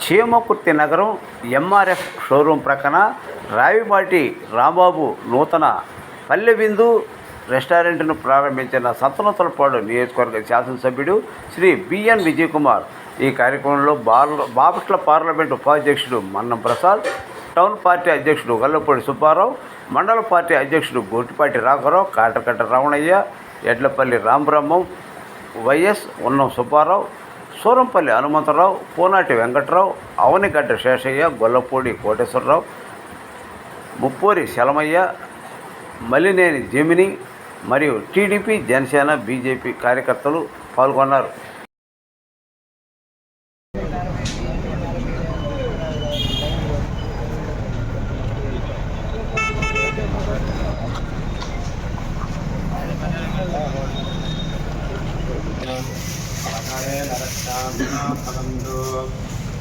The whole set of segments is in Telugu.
చీమకుర్తి నగరం ఎంఆర్ఎఫ్ షోరూం ప్రక్కన రావిపాటి రాంబాబు నూతన పల్లె విందు రెస్టారెంట్ను ప్రారంభించిన సంతనూతలపాడు నియోజకవర్గ శాసనసభ్యుడు శ్రీ బిఎన్ విజయ్ కుమార్. ఈ కార్యక్రమంలో బాపట్ల పార్లమెంటు ఉపాధ్యక్షుడు మన్నం ప్రసాద్, టౌన్ పార్టీ అధ్యక్షుడు గొల్లపూడి సుబ్బారావు, మండల పార్టీ అధ్యక్షుడు గోటిపాటి రాఘవరావు, కాటకట్ట రమణయ్య, ఎడ్లపల్లి రాంబ్రహ్మం, వైఎస్ ఉన్నం సుబ్బారావు, సూరంపల్లి హనుమంతరావు, పూనాటి వెంకట్రావు, అవనిగడ్డ శేషయ్య, గొల్లపూడి కోటేశ్వరరావు, ముప్పూరి శలమయ్య, మలినేని జమిని మరియు టీడీపీ, జనసేన, బీజేపీ కార్యకర్తలు పాల్గొన్నారు.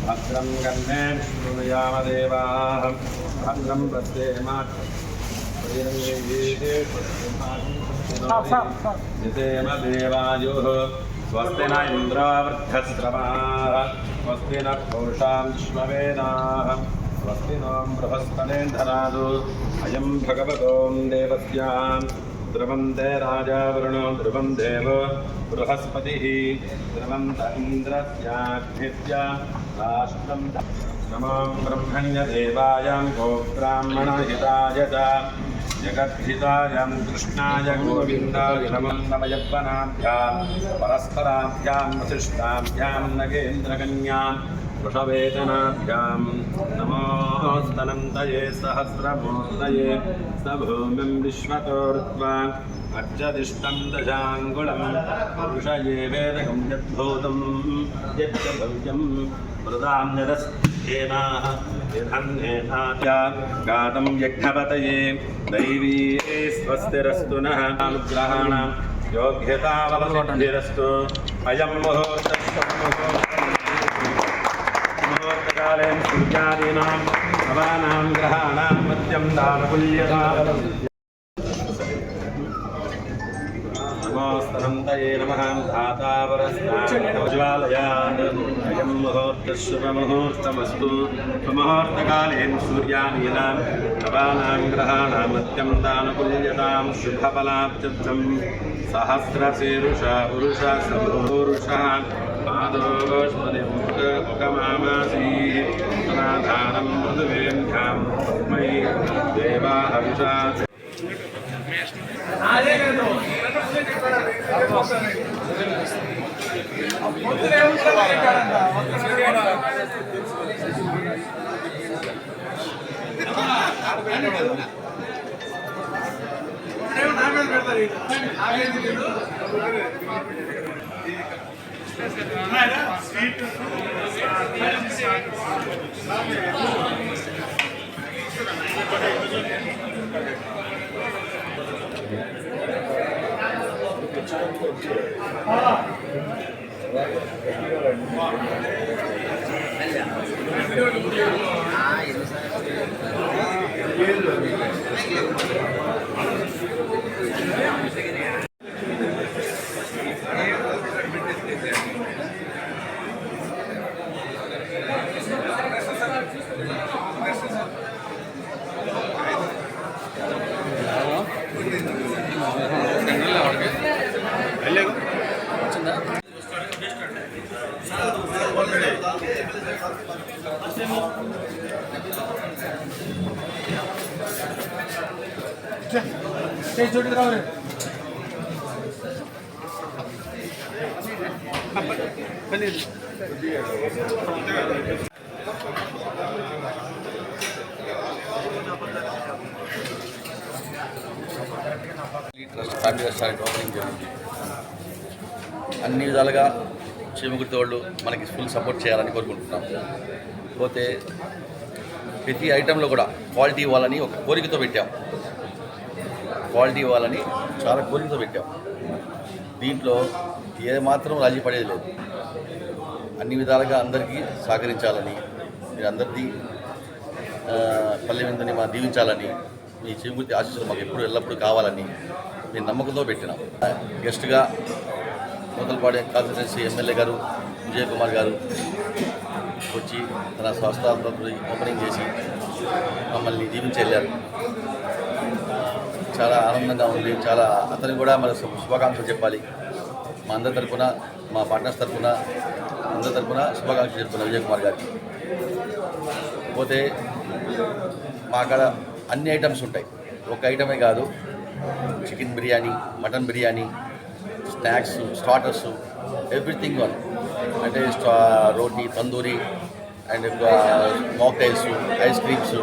భద్రం కన్నే శృణుయామదేవాః భద్రం పశ్యేమాత్ జితేమ దేవాయుః స్వస్తి న ఇంద్రో వృద్ధశ్రవాः స్వస్తి న పూషాం విశ్వవేదాః స్వస్తి నో బృహస్పతిర్దదాతు అయం భగవతో దేవస్యాం ధ్రువంతే రాజా వరుణో ధ్రువం దేవో బృహస్పతిః ధ్రువంత ఇంద్రస్యాగ్నిస్య రాష్ట్రం నమో బ్రహ్మణ్యదేవాయ గోబ్రాహ్మణహితాయ చ జగద్ధితాయ కృష్ణాయ గోవిందాయ నమో నమయవ్వనాభ్యాం పరస్పరాభ్యాం వశిష్టాభ్యాం నగేంద్రకన్యాం వృషవేతనాభ్యాం నమోస్తనంతయే సహస్రమూర్తయే సభూమిం విశ్వతోర్త్వా అర్చదిష్టం దశాంగుళం పురుషయే వేదకం యద్భూతం యచ్చ భవ్యం ప్రదాన్యదస్యేనా గాతం యజ్ఞపతయే దైవీ స్వస్తిరస్తు నః అనుగ్రహాణం యోగ్యతావలసిద్ధిరస్తు అయం ముహూర్తకాలే సూర్యాదీనాం నవానాం గ్రహాణాం మధ్యం దానకుల్యతా నమోస్తనంతయే నమః ధాతావరస్నాజ్వాలయాత్ అయం ముహూర్తః శుభముహూర్తమస్తు సుముహూర్తకాలే సూర్యాదీనాం నవానాం గ్రహాణాం మధ్యం దానకుల్యతాం శుభఫలాప్త్యర్థం సహస్రశీర్షా పురుష సభూరుషః పాదోష్పతిముఖమామాసీః సనాధారం మృదువేభ్యాం మయి దేవాః విషా ఫ్యామిలీ రెస్టారెంట్ ఓపెనింగ్ జరిగింది. అన్ని విధాలుగా చీమకుర్తి వాళ్ళు మనకి ఫుల్ సపోర్ట్ చేయాలని కోరుకుంటున్నాం. పోతే ప్రతి ఐటెంలో కూడా క్వాలిటీ ఇవ్వాలని ఒక కోరికతో పెట్టాం. క్వాలిటీ ఇవ్వాలని చాలా కోరికతో పెట్టాం. దీంట్లో ఏమాత్రం రాజీ పడేది లేదు. అన్ని విధాలుగా అందరికీ సహకరించాలని, మీరు అందరిది పల్లె విందుని మా దీవించాలని, మీ చీమకుర్తి ఆశీస్సులు మాకు ఎల్లప్పుడూ కావాలని మీ నమ్మకంతో పెట్టినాం. గెస్ట్గా నూతలపాడు కాన్స్టిట్యున్సీ ఎమ్మెల్యే గారు విజయ్ కుమార్ గారు, వచ్చి తన స్వస్థాలతో ఓపెనింగ్ చేసి మమ్మల్ని దీవించి వెళ్ళారు. చాలా ఆనందంగా ఉంది. చాలా అతనికి కూడా మన శుభాకాంక్షలు చెప్పాలి. మా అందరి తరఫున, మా పార్ట్నర్స్ తరఫున, అందరి తరఫున శుభాకాంక్షలు చెప్తున్నా విజయ్ కుమార్ గారికి. పోతే మా కాడ అన్ని ఐటమ్స్ ఉంటాయి, ఒక ఐటమే కాదు. Chicken biryani, mutton biryani, snacks, starters, everything one. అంటే రోటీ, tandoori and mocktails, ice creams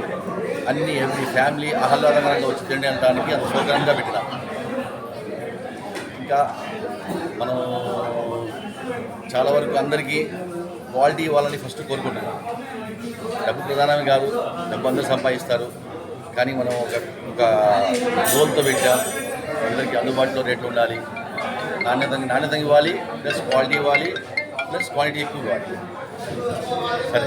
అన్నీ ఎవ్రీ ఫ్యామిలీ ఆహ్లాదకరంగా వచ్చి తిండి అనడానికి అంత సౌకర్యంగా పెట్టినాం. ఇంకా మనం చాలా వరకు అందరికీ క్వాలిటీ ఇవ్వాలని ఫస్ట్ కోరుకుంటున్నాం. డబ్బు ప్రధానమే కాదు, డబ్బు అందరూ సంపాదిస్తారు, కానీ మనం ఒక గోల్తో పెట్టాం. అందరికీ అందుబాటులో రేట్లు ఉండాలి, నాణ్యత ఇవ్వాలి, ప్లస్ క్వాలిటీ ఇవ్వాలి, ప్లస్ క్వాంటిటీ ఎక్కువ ఇవ్వాలి. సరే.